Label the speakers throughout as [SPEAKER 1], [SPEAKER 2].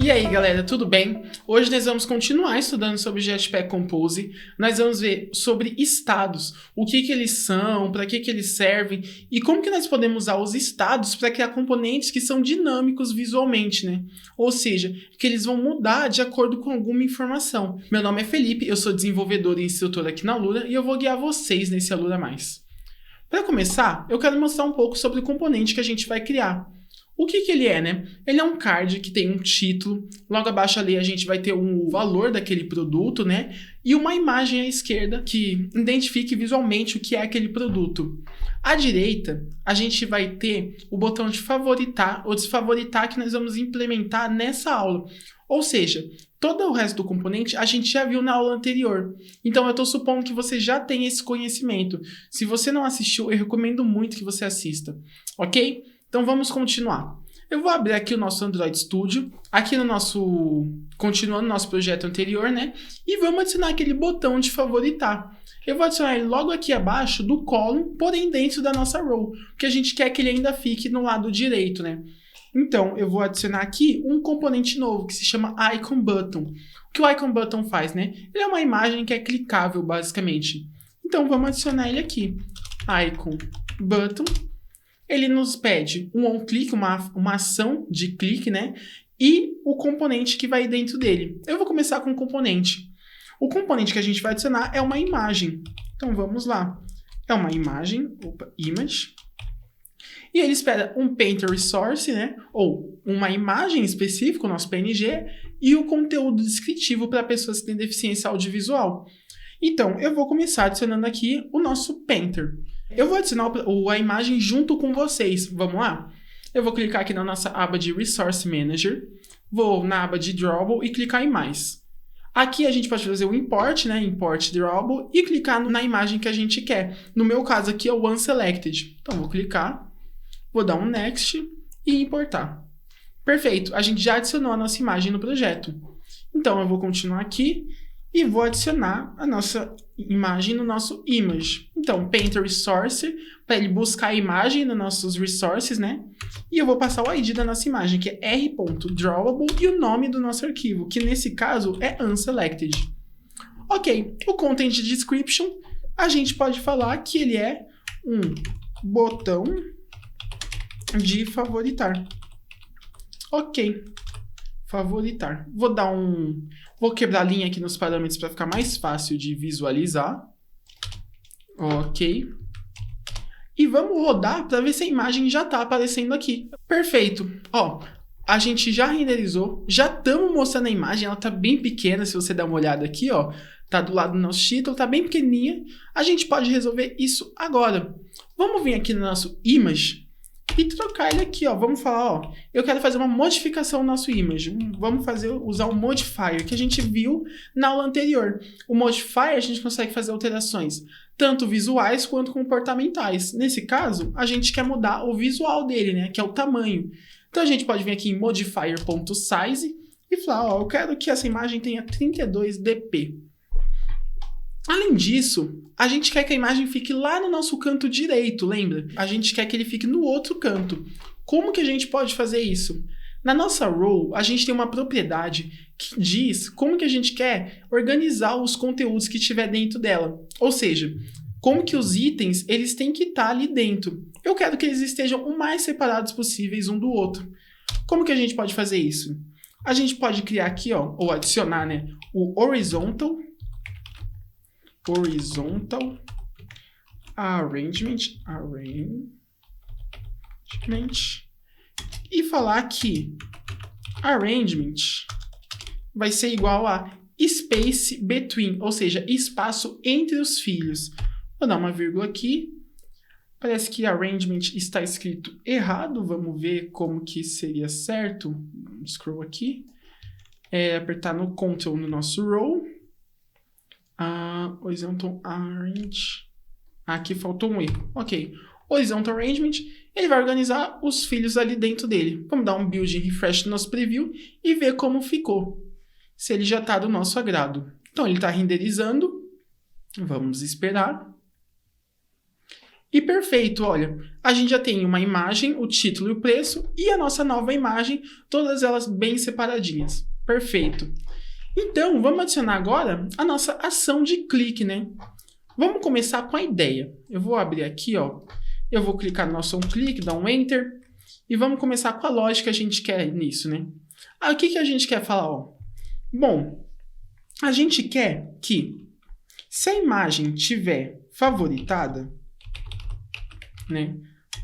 [SPEAKER 1] E aí galera, tudo bem? Hoje nós vamos continuar estudando sobre Jetpack Compose. Nós vamos ver sobre estados, o que eles são, para que eles servem e como que nós podemos usar os estados para criar componentes que são dinâmicos visualmente, né? Ou seja, que eles vão mudar de acordo com alguma informação. Meu nome é Felipe, eu sou desenvolvedor e instrutor aqui na Alura e eu vou guiar vocês nesse Alura Mais. Para começar, eu quero mostrar um pouco sobre o componente que a gente vai criar. O que ele é, né? Ele é um card que tem um título, logo abaixo ali a gente vai ter o valor daquele produto, né? E uma imagem à esquerda que identifique visualmente o que é aquele produto. À direita, a gente vai ter o botão de favoritar ou desfavoritar que nós vamos implementar nessa aula. Ou seja, todo o resto do componente a gente já viu na aula anterior. Então eu estou supondo que você já tem esse conhecimento. Se você não assistiu, eu recomendo muito que você assista, ok? Então vamos continuar. Eu vou abrir aqui o nosso Android Studio, aqui no continuando nosso projeto anterior, né? E vamos adicionar aquele botão de favoritar. Eu vou adicionar ele logo aqui abaixo do column, porém dentro da nossa row, porque a gente quer que ele ainda fique no lado direito, né? Então eu vou adicionar aqui um componente novo que se chama Icon Button. O que o Icon Button faz, né? Ele é uma imagem que é clicável, basicamente. Então vamos adicionar ele aqui. Icon Button. Ele nos pede um on-click, uma ação de clique, né? E o componente que vai dentro dele. Eu vou começar com o componente. O componente que a gente vai adicionar é uma imagem. Então, vamos lá. É uma imagem, image. E ele espera um painter resource, né? Ou uma imagem específica, o nosso PNG, e o conteúdo descritivo para pessoas que têm deficiência audiovisual. Então, eu vou começar adicionando aqui o nosso painter. Eu vou adicionar a imagem junto com vocês. Vamos lá? Eu vou clicar aqui na nossa aba de Resource Manager. Vou na aba de Drawable e clicar em mais. Aqui a gente pode fazer o import, né? Import Drawable e clicar na imagem que a gente quer. No meu caso aqui é o Unselected. Então vou clicar, vou dar um Next e importar. Perfeito. A gente já adicionou a nossa imagem no projeto. Então eu vou continuar aqui e vou adicionar a nossa imagem no nosso image. Então, Painter Resource, para ele buscar a imagem nos nossos resources, né? E eu vou passar o ID da nossa imagem, que é r.drawable, e o nome do nosso arquivo, que nesse caso é unselected. Ok, o Content Description, a gente pode falar que ele é um botão de favoritar. Ok, favoritar. Vou quebrar a linha aqui nos parâmetros para ficar mais fácil de visualizar. Ok. E vamos rodar para ver se a imagem já está aparecendo aqui. Perfeito. Ó, a gente já renderizou, já estamos mostrando a imagem, ela está bem pequena, se você der uma olhada aqui, ó. Tá do lado do nosso título, tá bem pequenininha. A gente pode resolver isso agora. Vamos vir aqui no nosso image e trocar ele aqui, ó. Vamos falar, ó, eu quero fazer uma modificação no nosso image. Vamos usar o modifier que a gente viu na aula anterior. O modifier a gente consegue fazer alterações tanto visuais quanto comportamentais. Nesse caso, a gente quer mudar o visual dele, né, que é o tamanho. Então a gente pode vir aqui em modifier.size e falar, ó, eu quero que essa imagem tenha 32 dp. Além disso, a gente quer que a imagem fique lá no nosso canto direito, lembra? A gente quer que ele fique no outro canto. Como que a gente pode fazer isso? Na nossa row, a gente tem uma propriedade que diz como que a gente quer organizar os conteúdos que estiver dentro dela. Ou seja, como que os itens eles têm que estar ali dentro. Eu quero que eles estejam o mais separados possíveis um do outro. Como que a gente pode fazer isso? A gente pode criar aqui, ó, ou adicionar, né, o horizontal arrangement e falar que arrangement vai ser igual a space between, ou seja, espaço entre os filhos. Vou dar uma vírgula aqui. Parece que arrangement está escrito errado. Vamos ver como que seria certo. Scroll aqui. Apertar no Ctrl no nosso row. Horizontal Arrange. Aqui faltou um erro. Ok. Horizontal Arrangement, ele vai organizar os filhos ali dentro dele. Vamos dar um build refresh no nosso preview e ver como ficou. Se ele já está do nosso agrado. Então, ele está renderizando. Vamos esperar. E perfeito, olha, a gente já tem uma imagem, o título e o preço, e a nossa nova imagem, todas elas bem separadinhas. Perfeito. Então, vamos adicionar agora a nossa ação de clique, né? Vamos começar com a ideia. Eu vou abrir aqui, ó. Eu vou clicar no nosso clique, dar um Enter, e vamos começar com a lógica que a gente quer nisso, né? Aí, o que a gente quer falar, ó? Bom, a gente quer que, se a imagem tiver favoritada, né,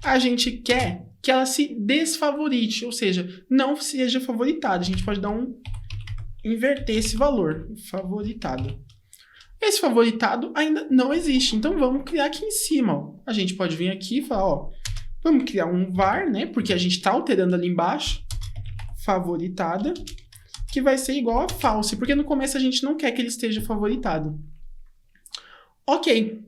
[SPEAKER 1] a gente quer que ela se desfavorite, ou seja, não seja favoritada. A gente pode dar inverter esse valor, favoritado. Esse favoritado ainda não existe, então vamos criar aqui em cima. Ó. A gente pode vir aqui e falar, ó, vamos criar um var, né, porque a gente está alterando ali embaixo, favoritada, que vai ser igual a false, porque no começo a gente não quer que ele esteja favoritado. Ok.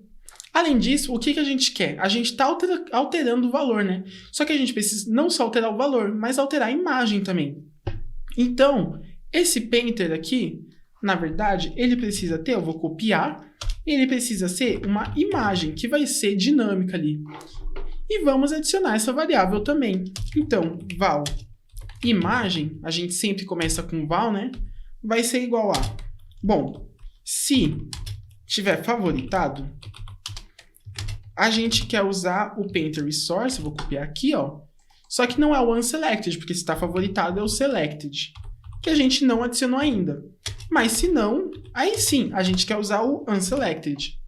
[SPEAKER 1] Além disso, o que a gente quer? A gente está alterando o valor, né? Só que a gente precisa não só alterar o valor, mas alterar a imagem também. Então, esse painter aqui, na verdade, ele precisa ter, eu vou copiar, ele precisa ser uma imagem que vai ser dinâmica ali. E vamos adicionar essa variável também. Então, val imagem, a gente sempre começa com val, né? Vai ser igual a, bom, se tiver favoritado, a gente quer usar o painter resource, vou copiar aqui, ó. Só que não é o unselected, porque se está favoritado é o selected, que a gente não adicionou ainda. Mas se não, aí sim, a gente quer usar o unselected.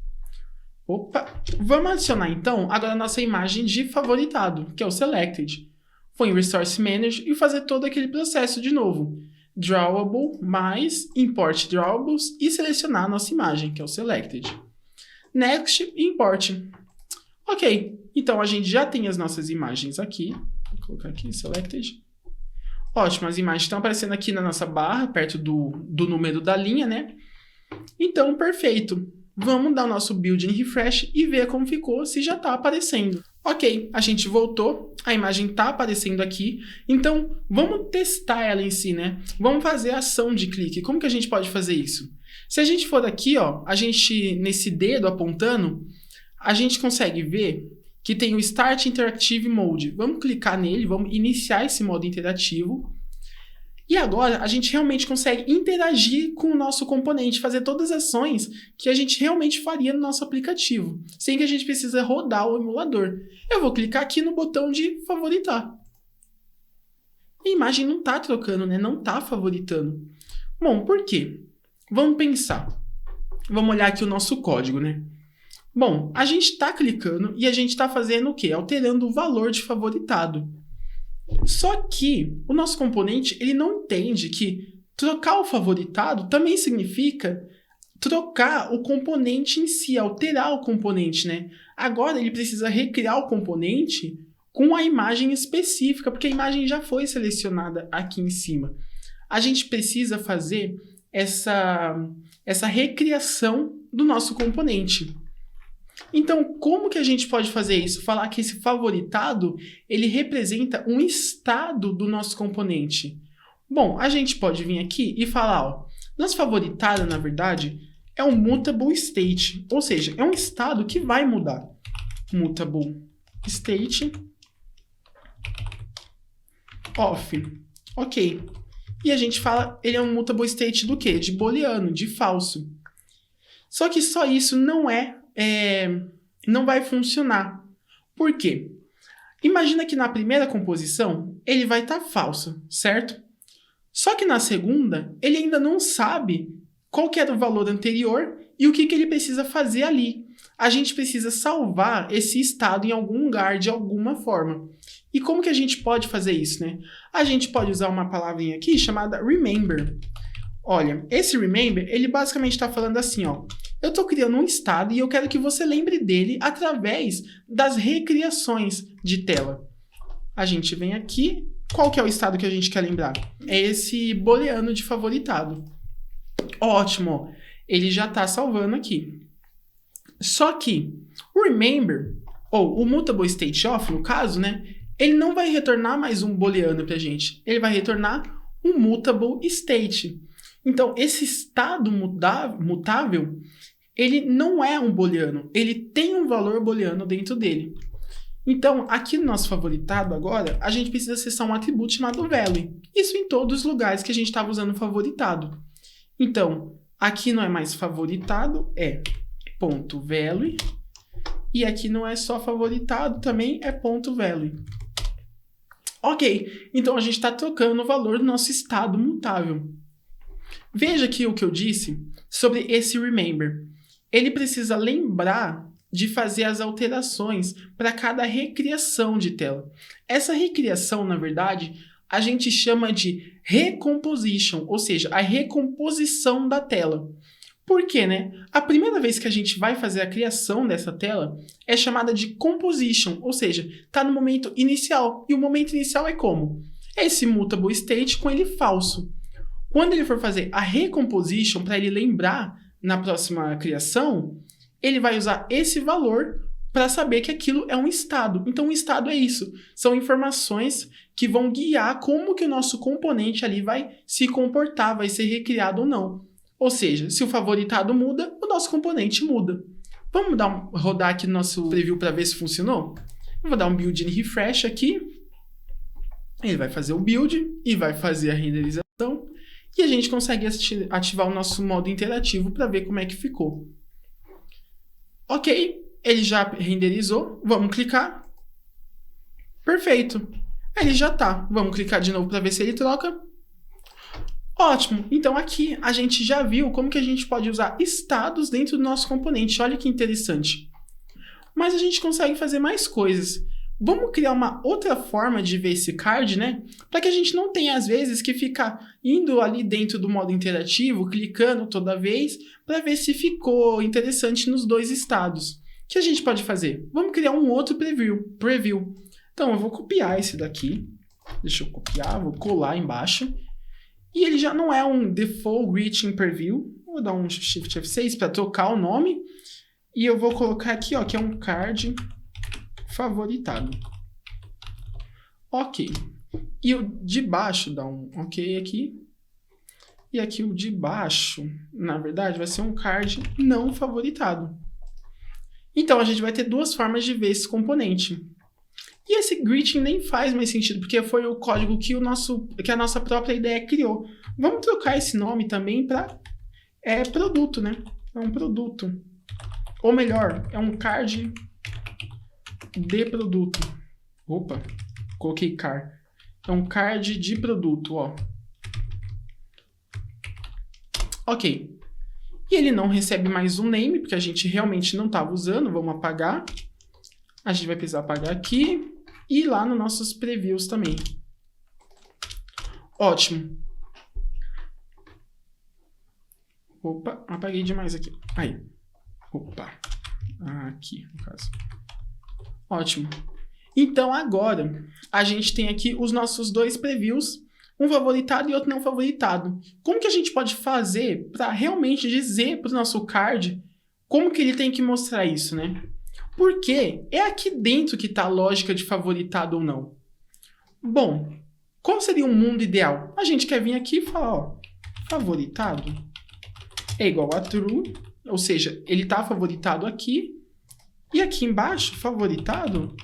[SPEAKER 1] Opa, vamos adicionar então agora a nossa imagem de favoritado, que é o selected. Foi em Resource Manager e fazer todo aquele processo de novo. Drawable mais import drawables e selecionar a nossa imagem, que é o selected. Next, import. Ok, então a gente já tem as nossas imagens aqui. Vou colocar aqui, selected. Ótimo, as imagens estão aparecendo aqui na nossa barra, perto do número da linha, né? Então, perfeito. Vamos dar o nosso build em refresh e ver como ficou, se já está aparecendo. Ok, a gente voltou, a imagem está aparecendo aqui, então vamos testar ela em si, né? Vamos fazer a ação de clique. Como que a gente pode fazer isso? Se a gente for aqui, ó, a gente, nesse dedo apontando, a gente consegue ver que tem o Start Interactive Mode. Vamos clicar nele, vamos iniciar esse modo interativo. E agora a gente realmente consegue interagir com o nosso componente, fazer todas as ações que a gente realmente faria no nosso aplicativo, sem que a gente precise rodar o emulador. Eu vou clicar aqui no botão de favoritar. A imagem não está trocando, né? Não está favoritando. Bom, por quê? Vamos pensar. Vamos olhar aqui o nosso código, né? Bom, a gente está clicando e a gente está fazendo o quê? Alterando o valor de favoritado. Só que o nosso componente ele não entende que trocar o favoritado também significa trocar o componente em si, alterar o componente, né? Agora ele precisa recriar o componente com a imagem específica, porque a imagem já foi selecionada aqui em cima. A gente precisa fazer essa recriação do nosso componente. Então, como que a gente pode fazer isso? Falar que esse favoritado, ele representa um estado do nosso componente. Bom, a gente pode vir aqui e falar, ó, nosso favoritado, na verdade, é um mutable state, ou seja, é um estado que vai mudar. Mutable state of. Ok. E a gente fala, ele é um mutable state do quê? De booleano, de falso. Só que só isso não vai funcionar. Por quê? Imagina que na primeira composição ele vai estar falso, certo? Só que na segunda ele ainda não sabe qual que era o valor anterior e o que ele precisa fazer ali. A gente precisa salvar esse estado em algum lugar, de alguma forma. E como que a gente pode fazer isso, né? A gente pode usar uma palavrinha aqui chamada remember. Olha, esse remember, ele basicamente está falando assim, ó. Eu estou criando um estado e eu quero que você lembre dele através das recriações de tela. A gente vem aqui. Qual que é o estado que a gente quer lembrar? É esse booleano de favoritado. Ótimo. Ele já está salvando aqui. Só que o remember, ou o mutable state of, no caso, né? Ele não vai retornar mais um booleano para a gente. Ele vai retornar um mutable state. Então, esse estado mutável ele não é um booleano, ele tem um valor booleano dentro dele. Então, aqui no nosso favoritado agora, a gente precisa acessar um atributo chamado value. Isso em todos os lugares que a gente estava usando favoritado. Então, aqui não é mais favoritado, é ponto .value. E aqui não é só favoritado, também é ponto .value. Ok, então a gente está trocando o valor do nosso estado mutável. Veja aqui o que eu disse sobre esse remember. Ele precisa lembrar de fazer as alterações para cada recriação de tela. Essa recriação, na verdade, a gente chama de recomposition, ou seja, a recomposição da tela. Por quê, né? A primeira vez que a gente vai fazer a criação dessa tela é chamada de composition, ou seja, está no momento inicial. E o momento inicial é como? É esse mutable state com ele falso. Quando ele for fazer a recomposition, para ele lembrar na próxima criação, ele vai usar esse valor para saber que aquilo é um estado. Então, um estado é isso. São informações que vão guiar como que o nosso componente ali vai se comportar, vai ser recriado ou não. Ou seja, se o favoritado muda, o nosso componente muda. Vamos rodar aqui no nosso preview para ver se funcionou? Eu vou dar um build and refresh aqui. Ele vai fazer o build e vai fazer a renderização. E a gente consegue ativar o nosso modo interativo para ver como é que ficou. Ok, ele já renderizou. Vamos clicar. Perfeito. Ele já está. Vamos clicar de novo para ver se ele troca. Ótimo. Então aqui a gente já viu como que a gente pode usar estados dentro do nosso componente. Olha que interessante. Mas a gente consegue fazer mais coisas. Vamos criar uma outra forma de ver esse card, né? Para que a gente não tenha, às vezes, que ficar indo ali dentro do modo interativo, clicando toda vez, para ver se ficou interessante nos dois estados. O que a gente pode fazer? Vamos criar um outro preview. Então, eu vou copiar esse daqui. Deixa eu copiar, vou colar embaixo. E ele já não é um default greeting preview. Vou dar um Shift F6 para trocar o nome. E eu vou colocar aqui, ó, que é um card favoritado. Ok. E o de baixo, dá um ok aqui. E aqui o de baixo, na verdade, vai ser um card não favoritado. Então, a gente vai ter duas formas de ver esse componente. E esse greeting nem faz mais sentido, porque foi o código que a nossa própria ideia criou. Vamos trocar esse nome também para produto, né? É um produto. Ou melhor, é um card de produto. Opa, coloquei car. É um card de produto, ó. Ok. E ele não recebe mais um name, porque a gente realmente não estava usando. Vamos apagar. A gente vai precisar apagar aqui. E lá nos nossos previews também. Ótimo. Opa, apaguei demais aqui. Aí. Opa. Aqui, no caso. Ótimo. Então, agora, a gente tem aqui os nossos dois previews, um favoritado e outro não favoritado. Como que a gente pode fazer para realmente dizer para o nosso card como que ele tem que mostrar isso, né? Porque é aqui dentro que está a lógica de favoritado ou não. Bom, qual seria um mundo ideal? A gente quer vir aqui e falar, ó, favoritado é igual a true, ou seja, ele está favoritado aqui, e aqui embaixo, favoritado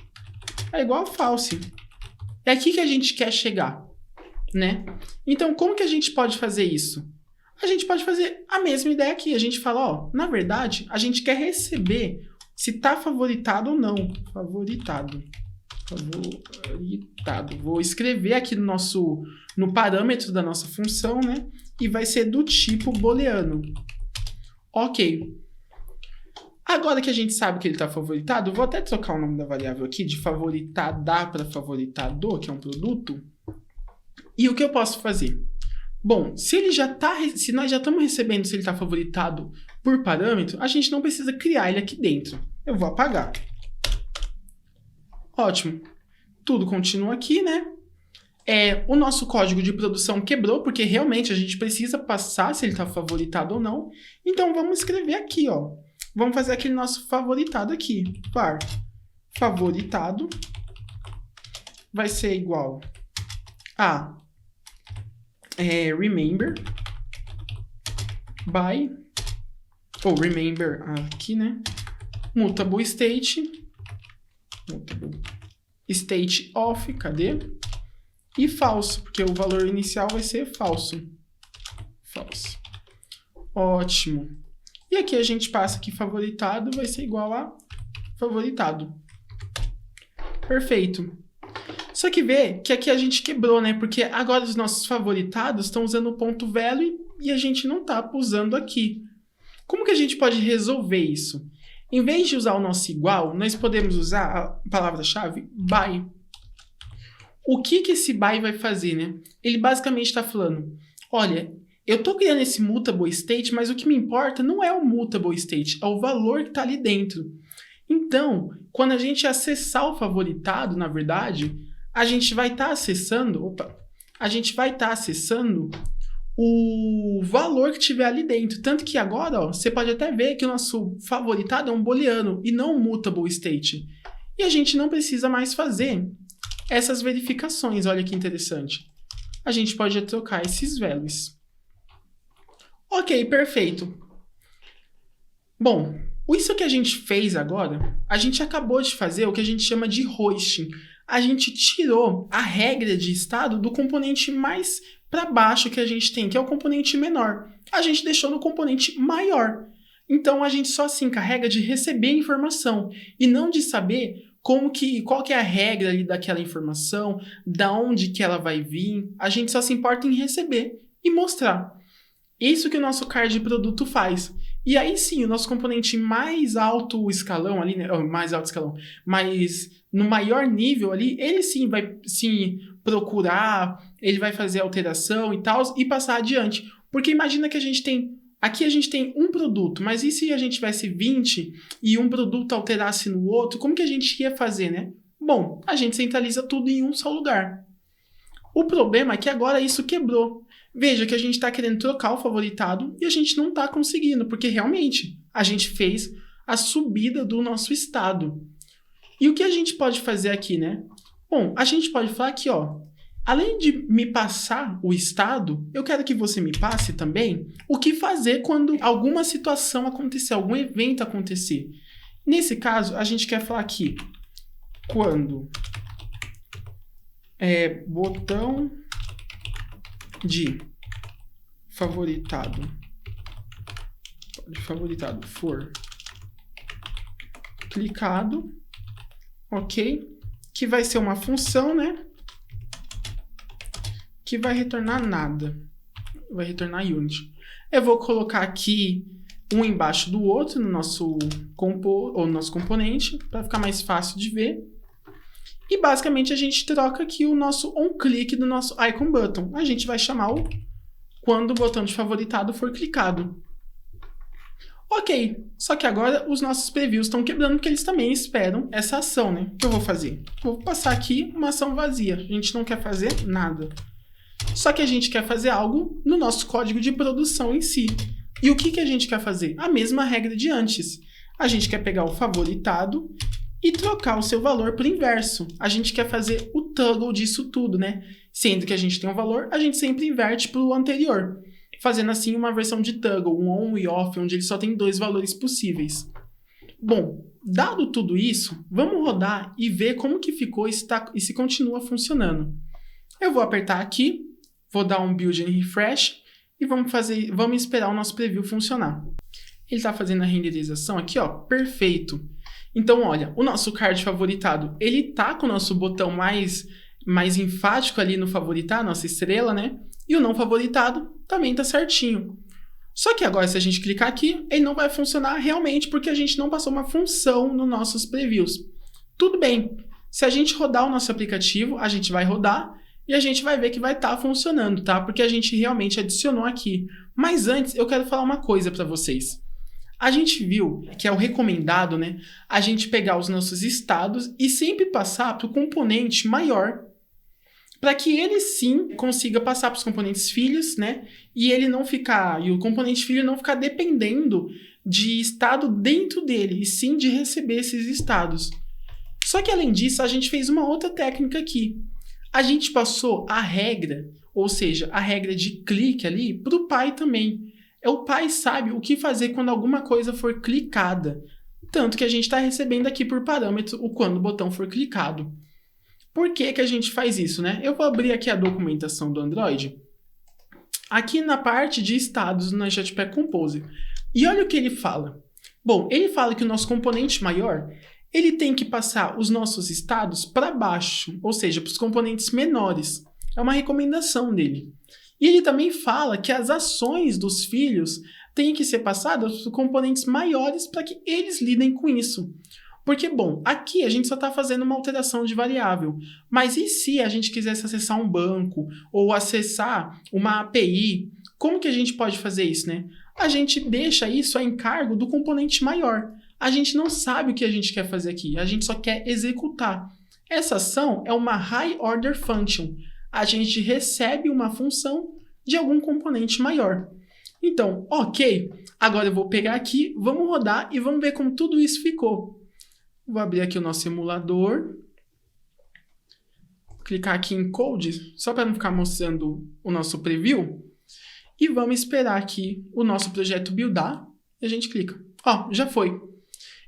[SPEAKER 1] é igual a false. É aqui que a gente quer chegar, né? Então, como que a gente pode fazer isso? A gente pode fazer a mesma ideia aqui. A gente fala, ó, na verdade, a gente quer receber se está favoritado ou não. Favoritado. Vou escrever aqui no parâmetro da nossa função, né? E vai ser do tipo booleano. Ok. Agora que a gente sabe que ele está favoritado, vou até trocar o nome da variável aqui de favoritada para favoritado, que é um produto. E o que eu posso fazer? Bom, se nós já estamos recebendo se ele está favoritado por parâmetro, a gente não precisa criar ele aqui dentro. Eu vou apagar. Ótimo. Tudo continua aqui, né? O nosso código de produção quebrou, porque realmente a gente precisa passar se ele está favoritado ou não. Então, vamos escrever aqui, ó. Vamos fazer aquele nosso favoritado aqui. Var favoritado vai ser igual a remember by ou remember aqui, né? Mutable state of, cadê? E false, porque o valor inicial vai ser falso. Ótimo. E aqui a gente passa que favoritado vai ser igual a favoritado. Perfeito. Só que vê que aqui a gente quebrou, né? Porque agora os nossos favoritados estão usando o ponto value e a gente não está usando aqui. Como que a gente pode resolver isso? Em vez de usar o nosso igual, nós podemos usar a palavra-chave by. O que esse by vai fazer, né? Ele basicamente está falando, olha, eu estou criando esse mutable state, mas o que me importa não é o mutable state, é o valor que está ali dentro. Então, quando a gente acessar o favoritado, na verdade, a gente vai estar acessando o valor que tiver ali dentro. Tanto que agora, ó, você pode até ver que o nosso favoritado é um booleano e não um mutable state. E a gente não precisa mais fazer essas verificações. Olha que interessante. A gente pode trocar esses values. Ok, perfeito. Bom, isso que a gente fez agora, a gente acabou de fazer o que a gente chama de hoisting. A gente tirou a regra de estado do componente mais para baixo que a gente tem, que é o componente menor. A gente deixou no componente maior. Então, a gente só se encarrega de receber informação e não de saber qual que é a regra ali daquela informação, da onde que ela vai vir. A gente só se importa em receber e mostrar. Isso que o nosso card de produto faz. E aí sim, o nosso componente mais alto escalão ali, né? Mas no maior nível ali, ele sim vai procurar, ele vai fazer alteração e tal, e passar adiante. Porque imagina que aqui a gente tem um produto, mas e se a gente tivesse 20 e um produto alterasse no outro, como que a gente ia fazer, né? Bom, a gente centraliza tudo em um só lugar. O problema é que agora isso quebrou. Veja que a gente está querendo trocar o favoritado e a gente não está conseguindo, porque realmente a gente fez a subida do nosso estado. E o que a gente pode fazer aqui, né? Bom, a gente pode falar aqui, ó, além de me passar o estado, eu quero que você me passe também o que fazer quando alguma situação acontecer, algum evento acontecer. Nesse caso, a gente quer falar aqui, quando botão de favoritado for clicado, ok? Que vai ser uma função, né? Que vai retornar nada. Vai retornar unit. Eu vou colocar aqui um embaixo do outro no nosso componente, para ficar mais fácil de ver. E basicamente a gente troca aqui o nosso onClick do nosso icon button. A gente vai chamar quando o botão de favoritado for clicado. Ok, só que agora os nossos previews estão quebrando porque eles também esperam essa ação, né? O que eu vou fazer? Vou passar aqui uma ação vazia. A gente não quer fazer nada. Só que a gente quer fazer algo no nosso código de produção em si. E o que a gente quer fazer? A mesma regra de antes. A gente quer pegar o favoritado e trocar o seu valor por inverso. A gente quer fazer o toggle disso tudo, né? Sendo que a gente tem um valor, a gente sempre inverte para o anterior. Fazendo assim uma versão de toggle, um on e off, onde ele só tem 2 valores possíveis. Bom, dado tudo isso, vamos rodar e ver como que ficou e se continua funcionando. Eu vou apertar aqui, vou dar um build and refresh e vamos esperar o nosso preview funcionar. Ele está fazendo a renderização aqui, ó, perfeito. Então, olha, o nosso card favoritado, ele tá com o nosso botão mais enfático ali no favoritar, nossa estrela, né? E o não favoritado também tá certinho. Só que agora, se a gente clicar aqui, ele não vai funcionar realmente porque a gente não passou uma função nos nossos previews. Tudo bem. Se a gente rodar o nosso aplicativo, a gente vai rodar e a gente vai ver que vai estar funcionando, tá? Porque a gente realmente adicionou aqui. Mas antes, eu quero falar uma coisa para vocês. A gente viu que é o recomendado, né? A gente pegar os nossos estados e sempre passar para o componente maior, para que ele sim consiga passar para os componentes filhos, né? E o componente filho não ficar dependendo de estado dentro dele, e sim de receber esses estados. Só que além disso, a gente fez uma outra técnica aqui. A gente passou a regra, ou seja, a regra de clique ali, para o pai também. O pai sabe o que fazer quando alguma coisa for clicada. Tanto que a gente está recebendo aqui por parâmetro o quando o botão for clicado. Por que que a gente faz isso, né? Eu vou abrir aqui a documentação do Android. Aqui na parte de estados na Jetpack Compose. E olha o que ele fala. Bom, ele fala que o nosso componente maior, ele tem que passar os nossos estados para baixo, ou seja, para os componentes menores. É uma recomendação dele. E ele também fala que as ações dos filhos têm que ser passadas para componentes maiores para que eles lidem com isso. Porque, bom, aqui a gente só está fazendo uma alteração de variável. Mas e se a gente quisesse acessar um banco ou acessar uma API? Como que a gente pode fazer isso, né? A gente deixa isso a encargo do componente maior. A gente não sabe o que a gente quer fazer aqui, a gente só quer executar. Essa ação é uma High Order Function. A gente recebe uma função de algum componente maior. Então, ok, agora eu vou pegar aqui, vamos rodar e vamos ver como tudo isso ficou. Vou abrir aqui o nosso emulador. Clicar aqui em Code, só para não ficar mostrando o nosso preview. E vamos esperar aqui o nosso projeto buildar. E a gente clica. Ó, já foi.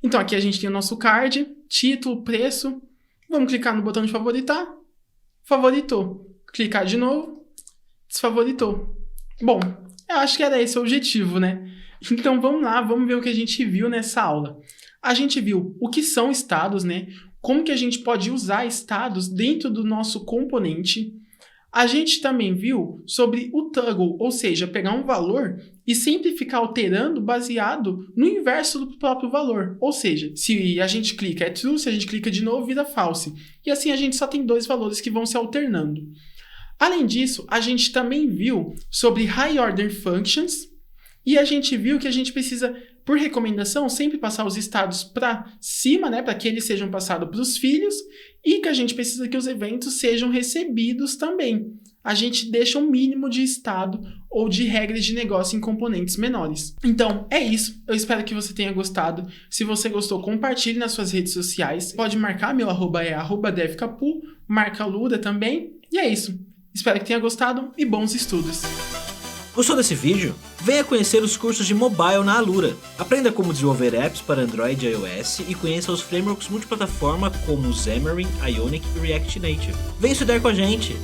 [SPEAKER 1] Então aqui a gente tem o nosso card, título, preço. Vamos clicar no botão de favoritar. Favoritou. Clicar de novo. Desfavoritou. Bom, eu acho que era esse o objetivo, né? Então vamos lá, vamos ver o que a gente viu nessa aula. A gente viu o que são estados, né? Como que a gente pode usar estados dentro do nosso componente. A gente também viu sobre o toggle, ou seja, pegar um valor e sempre ficar alterando baseado no inverso do próprio valor. Ou seja, se a gente clica é true, se a gente clica de novo vira false. E assim a gente só tem dois valores que vão se alternando. Além disso, a gente também viu sobre High Order Functions e a gente viu que a gente precisa, por recomendação, sempre passar os estados para cima, né, para que eles sejam passados para os filhos e que a gente precisa que os eventos sejam recebidos também. A gente deixa um mínimo de estado ou de regras de negócio em componentes menores. Então, é isso. Eu espero que você tenha gostado. Se você gostou, compartilhe nas suas redes sociais. Pode marcar, meu arroba é @devcapu, marca a Luda também. E é isso. Espero que tenha gostado e bons estudos.
[SPEAKER 2] Gostou desse vídeo? Venha conhecer os cursos de mobile na Alura. Aprenda como desenvolver apps para Android e iOS e conheça os frameworks multiplataforma como Xamarin, Ionic e React Native. Venha estudar com a gente!